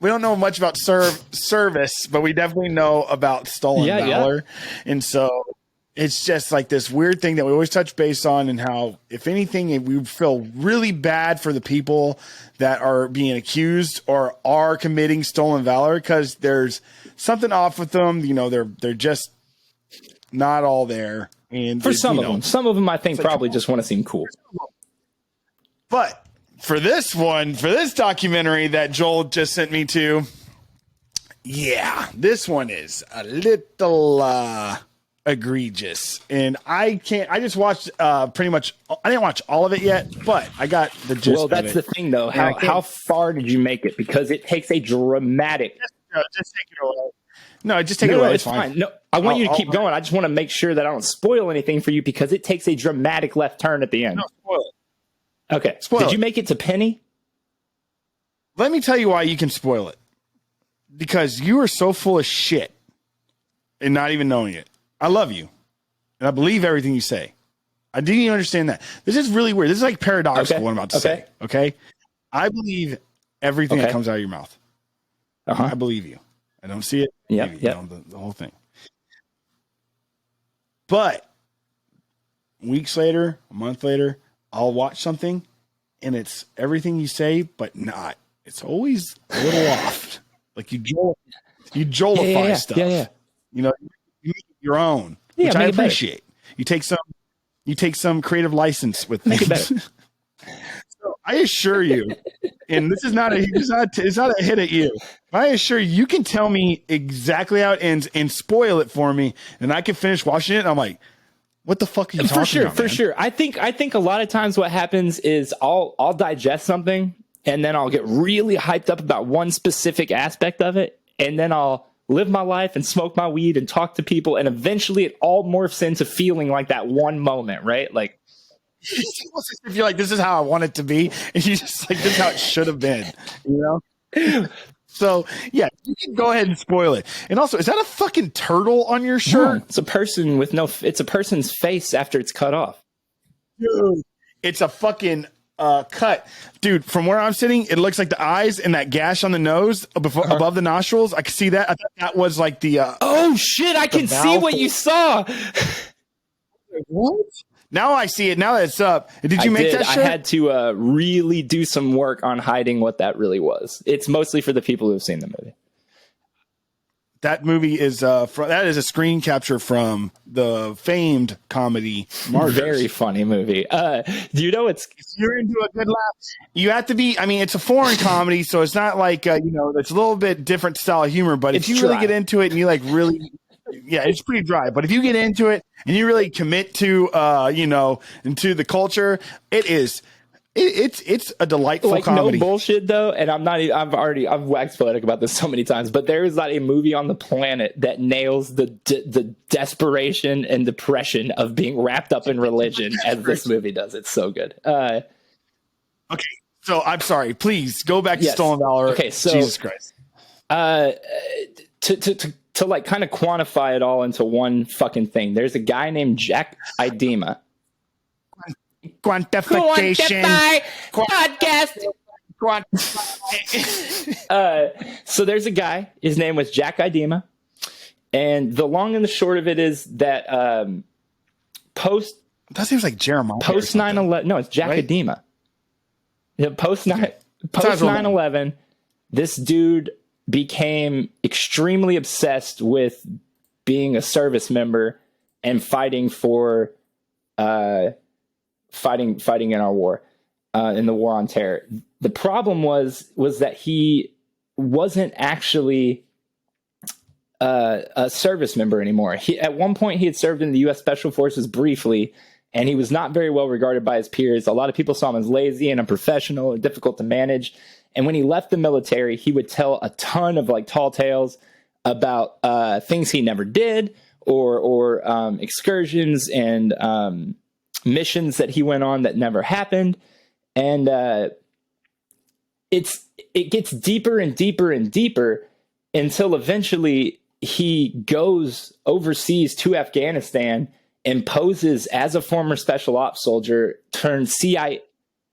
We don't know much about service, but we definitely know about Stolen Valor. Yeah. And so it's just like this weird thing that we always touch base on, and how, if anything, we feel really bad for the people that are being accused or are committing stolen valor, because there's something off with them. You know, they're just not all there. And for some of them, I think probably just want to seem cool. But for this documentary that Joel just sent me to, Yeah, this one is a little egregious, and I just watched pretty much. I didn't watch all of it yet, but I got the gist. Well, that's the thing, though. How far did you make it? Because it takes a dramatic. Just take it away. No, just take it away. It's fine. No, I want you to keep going. I just want to make sure that I don't spoil anything for you because it takes a dramatic left turn at the end. No, spoil it. Okay. Spoil Did you it. make it to Penny? Let me tell you why you can spoil it. Because you are so full of shit and not even knowing it. I love you. And I believe everything you say. I didn't even understand that. This is really weird. This is like paradoxical what I'm about to say. Okay? I believe everything that comes out of your mouth. I believe you. I don't see it. Yeah. The whole thing. But weeks later, a month later, I'll watch something and it's everything you say, but not. It's always a little off. Like you joelify stuff. Yeah. You know, you make it your own, which I appreciate. You take some creative license with things. So I assure you, and this is not it's not a hit at you. I assure you can tell me exactly how it ends and spoil it for me, and I can finish watching it. And I'm like, what the fuck are you talking about? For sure. I think a lot of times what happens is I'll digest something and then I'll get really hyped up about one specific aspect of it, and then I'll live my life and smoke my weed and talk to people, and eventually it all morphs into feeling like that one moment, right? Like if you're like, this is how I want it to be, and you just like, this is how it should have been, you know? So yeah, you can go ahead and spoil it. And also, is that a fucking turtle on your shirt? No, it's a person it's a person's face after it's cut off. Dude, it's a fucking cut. Dude, from where I'm sitting, it looks like the eyes and that gash on the nose above the nostrils. I can see that. I thought that was like the oh shit, I can see what you saw. What? Now I see it. Now that it's up. Did you make that shirt? I had to really do some work on hiding what that really was. It's mostly for the people who've seen the movie. That movie is that is a screen capture from the famed comedy Martyrs. Very funny movie. Do you know if you're into a good laugh, you have to be. I mean, it's a foreign comedy, so it's not like it's a little bit different style of humor. But if you really get into it and you like really. Yeah, it's pretty dry. But if you get into it and you really commit to, into the culture, it's a delightful comedy. No bullshit though. And I've waxed poetic about this so many times, but there is not a movie on the planet that nails the desperation and depression of being wrapped up in religion as this movie does. It's so good. Okay. So I'm sorry, please go back to Stolen Valor. Okay. So Jesus Christ. To like kind of quantify it all into one fucking thing. There's a guy named Jack IDSIBIBY. Quantification. Podcast. So there's a guy. His name was Jack IDSIBIBY. And the long and the short of it is that that seems like Jeremiah. Post 9/11. No, it's Jack IDSIBIBY. Yeah, post 9/11, this dude became extremely obsessed with being a service member and fighting for fighting in our war, in the war on terror. The problem was that he wasn't actually a service member anymore. At one point he had served in the U.S. Special Forces briefly, and he was not very well regarded by his peers. A lot of people saw him as lazy and unprofessional and difficult to manage. And when he left the military, he would tell a ton of like tall tales about things he never did or excursions and missions that he went on that never happened. And it gets deeper and deeper and deeper until eventually he goes overseas to Afghanistan and poses as a former special ops soldier turned CIA.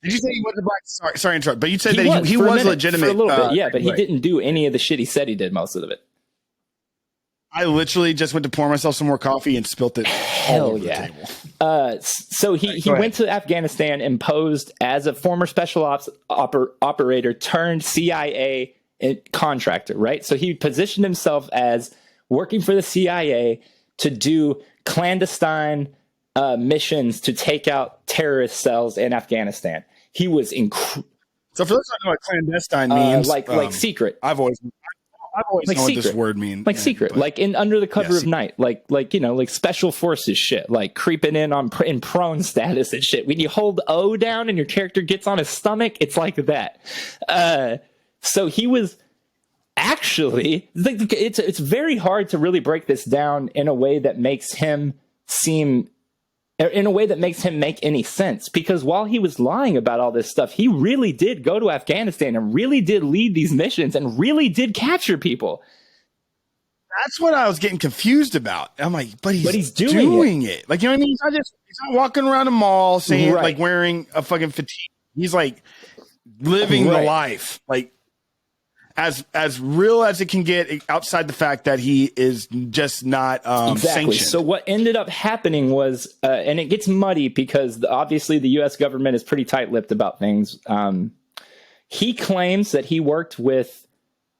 Did you say he wasn't black? Sorry to interrupt, but you said that he was legitimate for a little bit, yeah, but he didn't do any of the shit he said he did most of it. I literally just went to pour myself some more coffee and spilt it all over the table. So he went to Afghanistan and posed as a former special ops operator turned CIA contractor, right? So he positioned himself as working for the CIA to do clandestine missions to take out terrorist cells in Afghanistan. He was So for those who don't know what clandestine means, like secret. I've I've always like known what this secret. word means. Like secret, but- like in under the cover Yeah, of night, like you know, like special forces shit, like creeping in on in prone status and shit. When you hold O down and your character gets on his stomach, it's like that. So he was actually, it's very hard to really break this down in a way that makes him seem, in a way that makes him make any sense, because while he was lying about all this stuff, he really did go to Afghanistan and really did lead these missions and really did capture people. That's what I was getting confused about. I'm like, but he's doing it. Like, you know what I mean? He's not walking around a mall saying, Right. like, wearing a fucking fatigue. He's like living the Right. life, like as real as it can get, outside the fact that he is just not Exactly. sanctioned. So what ended up happening was, and it gets muddy because obviously the U.S. government is pretty tight-lipped about things. He claims that he worked with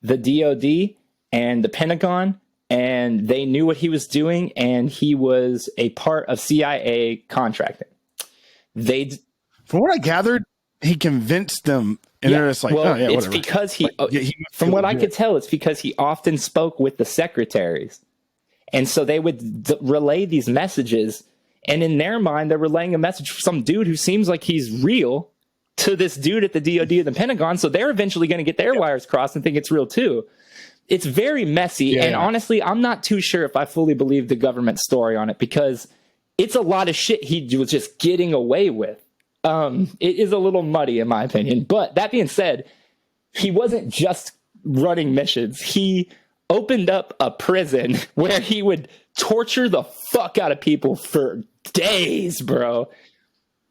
the DOD and the Pentagon, and they knew what he was doing, and he was a part of CIA contracting. From what I gathered, he convinced them, and they're just like, well, oh yeah, it's whatever. because From from what I could tell, it's because he often spoke with the secretaries. And so they would relay these messages. And in their mind, they're relaying a message from some dude who seems like he's real to this dude at the DOD and the Pentagon. So they're eventually going to get their wires crossed and think it's real too. It's very messy. And honestly, I'm not too sure if I fully believe the government story on it, because it's a lot of shit he was just getting away with. It is a little muddy in my opinion. But that being said, he wasn't just running missions. He opened up a prison where he would torture the fuck out of people for days, bro.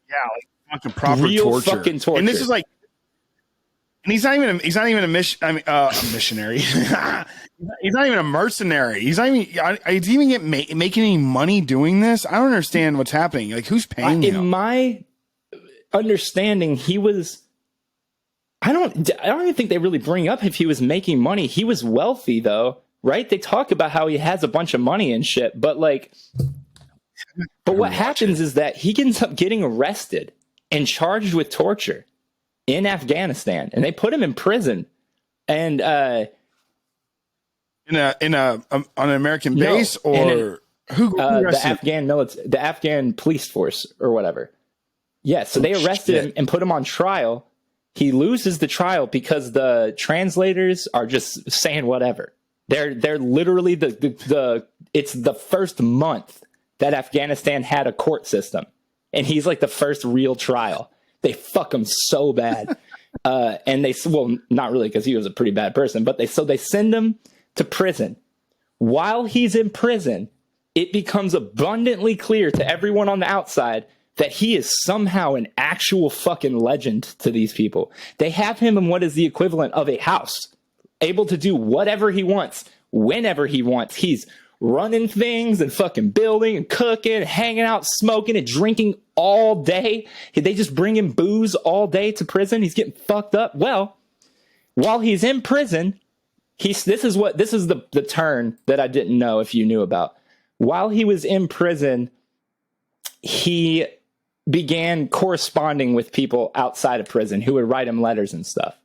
Yeah, like fucking proper Real torture. fucking torture. And this is like, and he's not even a missionary. He's not even a mercenary. He's not even making any money doing this. I don't understand what's happening. Like, who's paying him? In my understanding, he was, I don't even think they really bring up if he was making money. He was wealthy though, right? They talk about how he has a bunch of money and shit, but what happens is that he ends up getting arrested and charged with torture in Afghanistan, and they put him in prison. And on an American base, or who the Afghan police force or whatever. Yeah, so they arrested him and put him on trial. He loses the trial because the translators are just saying whatever. They're literally it's the first month that Afghanistan had a court system, and he's like the first real trial. They fuck him so bad. And not really, because he was a pretty bad person, but they send him to prison. While he's in prison, it becomes abundantly clear to everyone on the outside that he is somehow an actual fucking legend to these people. They have him in what is the equivalent of a house, able to do whatever he wants, whenever he wants. He's running things and fucking building and cooking and hanging out, smoking and drinking all day. They just bring him booze all day to prison. He's getting fucked up. Well, while he's in prison, this is the turn that I didn't know if you knew about. While he was in prison, he began corresponding with people outside of prison who would write him letters and stuff.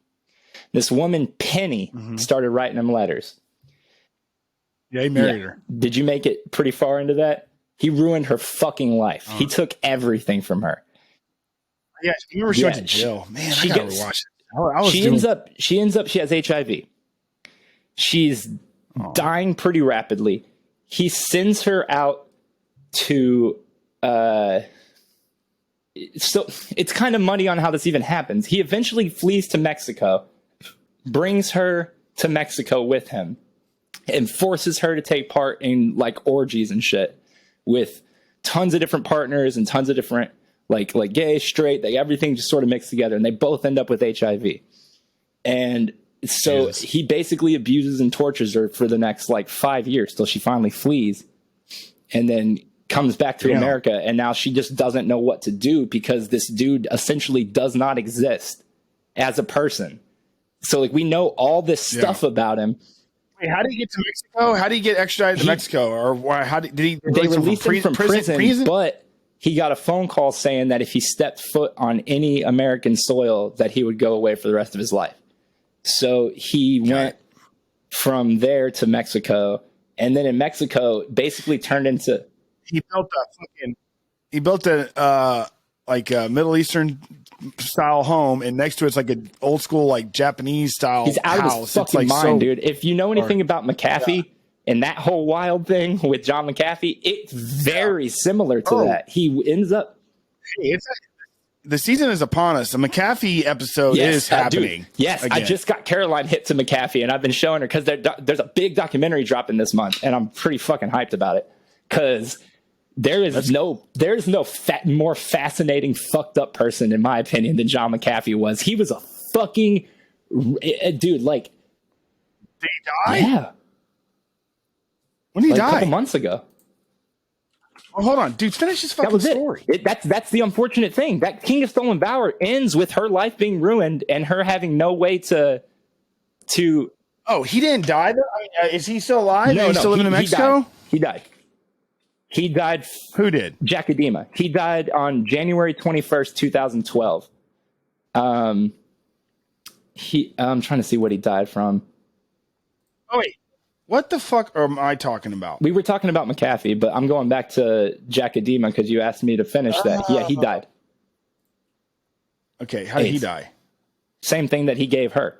This woman, Penny, started writing him letters. Yeah, he married her. Did you make it pretty far into that? He ruined her fucking life. He took everything from her. Yeah, I remember she went to jail. Man, I gotta watch it. She has HIV. She's dying pretty rapidly. He sends her out to so it's kind of muddy on how this even happens. He eventually flees to Mexico, brings her to Mexico with him, and forces her to take part in like orgies and shit with tons of different partners and tons of different like gay, straight, everything just sort of mixed together, and they both end up with HIV. And so he basically abuses and tortures her for the next like 5 years till she finally flees and then comes back to America. And now she just doesn't know what to do because this dude essentially does not exist as a person. So like we know all this stuff about him. Wait, how did he get to Mexico? How did he get extradited to Mexico? Or why? How did he? They released him from prison, but he got a phone call saying that if he stepped foot on any American soil, that he would go away for the rest of his life. So he went from there to Mexico. And then in Mexico, basically turned into. He built a Middle Eastern style home, and next to it's like an old school like Japanese style. He's out house. of his fucking mind, dude. If you know anything about McAfee and that whole wild thing with John McAfee, it's very similar to that. He ends up. Hey, the season is upon us. The McAfee episode is happening. Yes, again. I just got Caroline hit to McAfee, and I've been showing her because there's a big documentary dropping this month, and I'm pretty fucking hyped about it because. There's no more fascinating, fucked up person, in my opinion, than John McAfee was. He was a fucking dude. Like, did he die? Yeah. When did he die? A couple months ago. Oh, hold on, dude. Finish his fucking story. That's the unfortunate thing. That King of Stolen Valor ends with her life being ruined and her having no way to. Oh, he didn't die though. I mean, is he still alive? No, still living in Mexico? He died. He died. Who did? Jack Edema. He died on January 21st, 2012. I'm trying to see what he died from. Oh, wait. What the fuck am I talking about? We were talking about McAfee, but I'm going back to Jack Edema because you asked me to finish that. Yeah, he died. Okay, how did he die? Same thing that he gave her.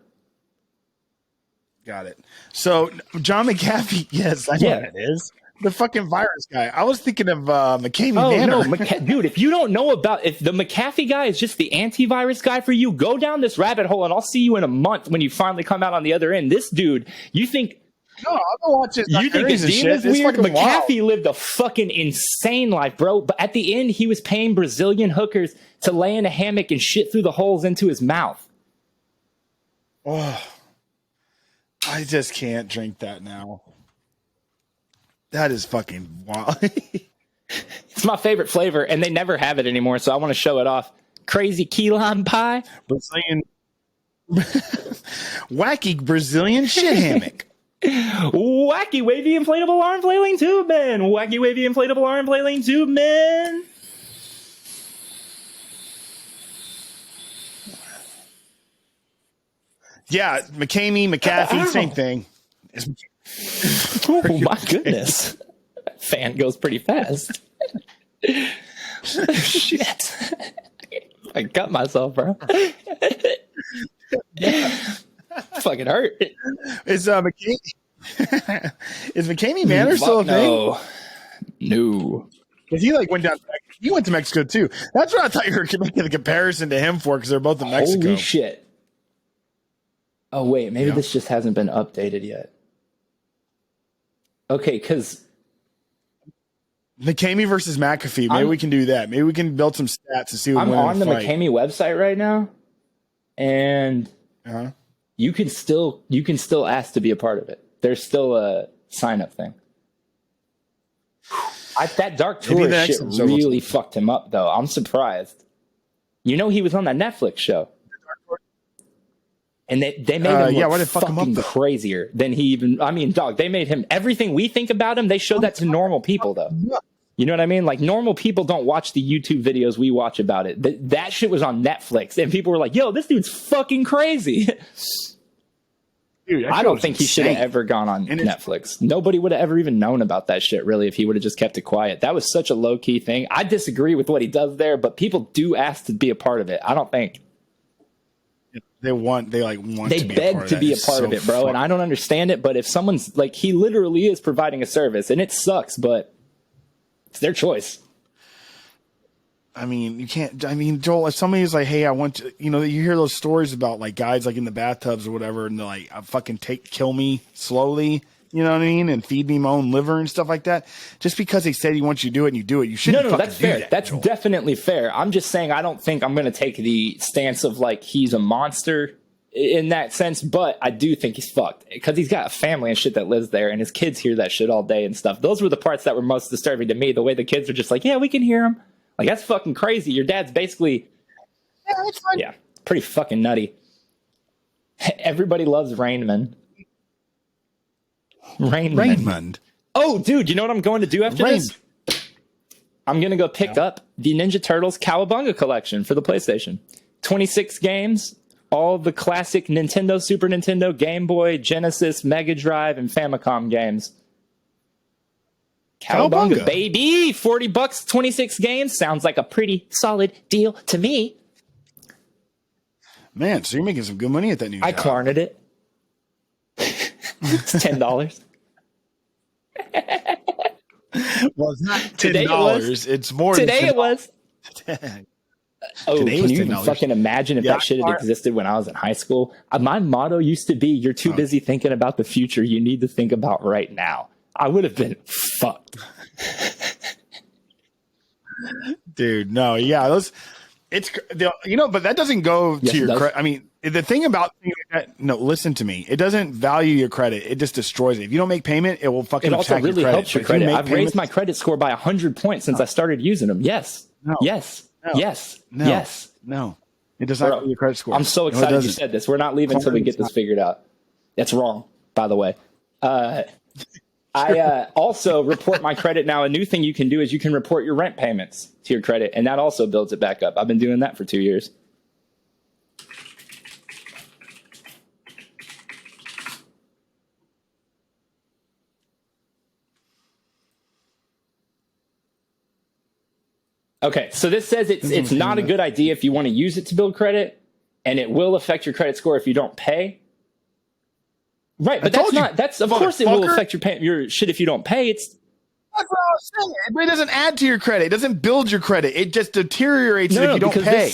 Got it. So, John McAfee, yes, I know what it is. The fucking virus guy. I was thinking of McCamey Manor. No, dude, if you don't know if the McAfee guy is just the antivirus guy for you, go down this rabbit hole and I'll see you in a month when you finally come out on the other end. This dude, you think... No, I'll go watch it. You think his demon's weird? McAfee lived a fucking insane life, bro. But at the end, he was paying Brazilian hookers to lay in a hammock and shit through the holes into his mouth. Oh, I just can't drink that now. That is fucking wild. It's my favorite flavor, and they never have it anymore, so I want to show it off. Crazy key lime pie. Brazilian, wacky Brazilian shit hammock. Wacky wavy inflatable arm flailing tube man. Wacky wavy inflatable arm flailing tube man. Yeah, McAfee, same thing. Oh my goodness. Fan goes pretty fast. Shit. I cut myself, bro. Fucking hurt. Is McCamey Manor still a thing? No. Because he went down. He went to Mexico too. That's what I thought you were making the comparison to him for, because they're both in Mexico. Holy shit. Oh wait, maybe this just hasn't been updated yet. Okay, because McCamey versus McAfee. Maybe we can do that. Maybe we can build some stats to see. I'm on the McCamey website right now, and you can still ask to be a part of it. There's still a sign up thing. That Dark Tour shit really fucked him up, though. I'm surprised. You know, he was on that Netflix show. And they made him look fucking crazier than he even... I mean, dog, they made him... Everything we think about him, they showed that to normal people, though. You know what I mean? Like, normal people don't watch the YouTube videos we watch about it. That shit was on Netflix, and people were like, yo, this dude's fucking crazy. Dude, I don't think he should have ever gone on Netflix. Nobody would have ever even known about that shit, really, if he would have just kept it quiet. That was such a low-key thing. I disagree with what he does there, but people do ask to be a part of it. I don't think... They beg to be a part of it, bro. And I don't understand it, but if someone's like, he literally is providing a service, and it sucks, but it's their choice. I mean, you can't. I mean, Joel, if somebody's like, "Hey, I want to," you hear those stories about like guys like in the bathtubs or whatever, and they're like, "Fucking kill me slowly," you know what I mean, and feed me my own liver and stuff like that. Just because they said he wants you to do it, and you do it, you shouldn't. No, that's fair. That's definitely fair. I'm just saying, I don't think I'm going to take the stance of like he's a monster in that sense, but I do think he's fucked because he's got a family and shit that lives there, and his kids hear that shit all day and stuff. Those were the parts that were most disturbing to me. The way the kids are just like, "Yeah, we can hear him." Like, that's fucking crazy. Your dad's basically... Yeah, pretty fucking nutty. Everybody loves Rainman. Rainman. Oh, dude, you know what I'm going to do after this? I'm going to go pick up the Ninja Turtles Cowabunga collection for the PlayStation. 26 games, all the classic Nintendo, Super Nintendo, Game Boy, Genesis, Mega Drive, and Famicom games. Cowabunga, baby! $40, 26 games. Sounds like a pretty solid deal to me. Man, so you're making some good money at that new job. I Klarna'd it. It's $10. Well, it's not $10. It's more Today than it was. Oh, Today can was you $10. fucking imagine if that shit had existed when I was in high school? My motto used to be, you're too busy thinking about the future. You need to think about right now. I would have been fucked. Dude, no, yeah. But that doesn't go to your credit. I mean, the thing about things like that, no, listen to me. It doesn't value your credit. It just destroys it. If you don't make payment, it will fucking also attack really your credit. helps your credit. I've raised my credit score by 100 points since I started using them. Yes. No. Yes. No. Yes. No. Yes. No. It does not your credit score. I'm so excited you said this. We're not leaving until we get this figured out. That's wrong, by the way. I also report my credit now. A new thing you can do is you can report your rent payments to your credit, and that also builds it back up. I've been doing that for 2 years. Okay, so this says it's not a good idea if you want to use it to build credit, and it will affect your credit score if you don't pay. Right, but that's of course it will affect your shit if you don't pay. That's what I was saying. It doesn't add to your credit. It doesn't build your credit. It just deteriorates it if you don't pay.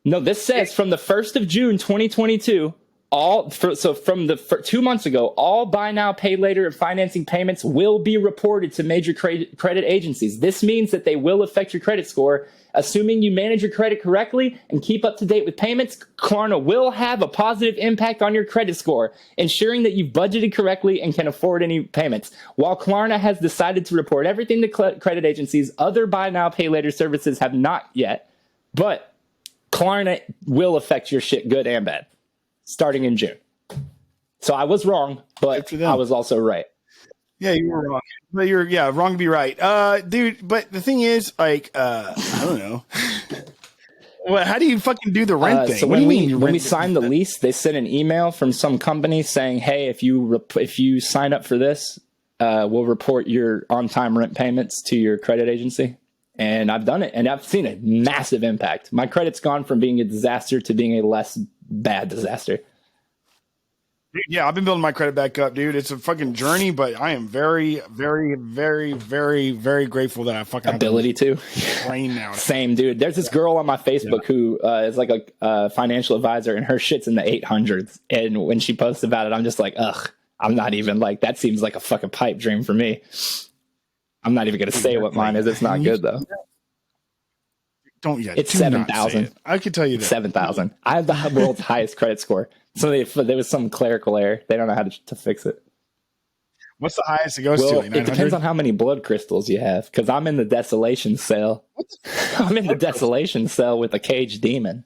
This says from the 1st of June 2022, from 2 months ago, all buy now, pay later and financing payments will be reported to major credit agencies. This means that they will affect your credit score. Assuming you manage your credit correctly and keep up to date with payments, Klarna will have a positive impact on your credit score, ensuring that you've budgeted correctly and can afford any payments. While Klarna has decided to report everything to credit agencies, other buy now, pay later services have not yet. But Klarna will affect your shit good and bad, starting in June. So I was wrong, but I was also right. Yeah, you were wrong. But you're wrong to be right. Dude, but the thing is, like, I don't know. Well, how do you fucking do the rent thing? So when we signed the lease, they sent an email from some company saying, "Hey, if you sign up for this, we'll report your on-time rent payments to your credit agency." And I've done it, and I've seen a massive impact. My credit's gone from being a disaster to being a less bad disaster. Dude, yeah, I've been building my credit back up, dude. It's a fucking journey, but I am very, very, very, very, very grateful that I fucking ability to train now. Same, dude. There's this girl on my Facebook who is like a financial advisor, and her shit's in the 800s. And when she posts about it, I'm just like, ugh. I'm not even like, that seems like a fucking pipe dream for me. I'm not even going to say what mine is. It's not good though. Don't yet. It's 7,000. I can tell you that. 7,000. I have the world's highest credit score. So there was some clerical error. They don't know how to fix it. What's the highest it goes to? Like it depends on how many blood crystals you have. Because I'm in the desolation cell. I'm in the desolation cell with a caged demon.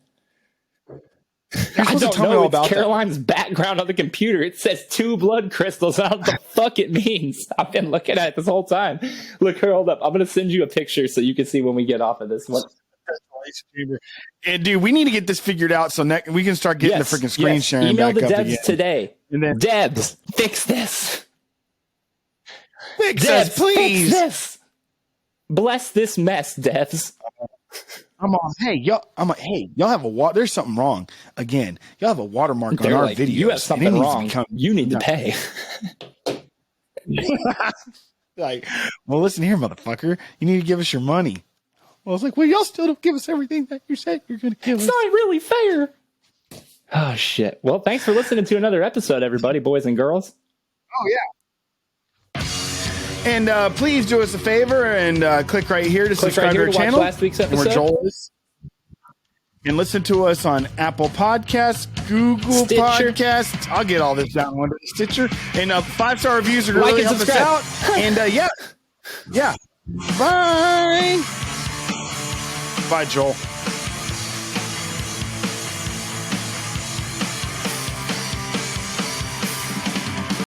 I don't know. It's Caroline's background on the computer. It says 2 blood crystals. I don't know what the fuck it means. I've been looking at it this whole time. Look, hold up. I'm going to send you a picture so you can see when we get off of this one. And dude, we need to get this figured out so we can start getting the freaking screen sharing. Email back the up devs again. today. And then, devs, fix this. Fix this, please. Fix this. Bless this mess, devs. Hey, y'all have a there's something wrong. Again, y'all have a watermark on our videos. You have something wrong. You need to pay. Like, well, listen here, motherfucker. You need to give us your money. Well, I was like, well, y'all still don't give us everything that you said you're going to give us. It's not really fair. Oh, shit. Well, thanks for listening to another episode, everybody, boys and girls. Oh, yeah. And please do us a favor and click right here to subscribe to our channel. Watch last week's episode. Where Joel is. And listen to us on Apple Podcasts, Google Podcasts. I'll get all this down one day. Stitcher. And 5-star reviews are really helping us out. And yeah. Bye. Bye, Joel.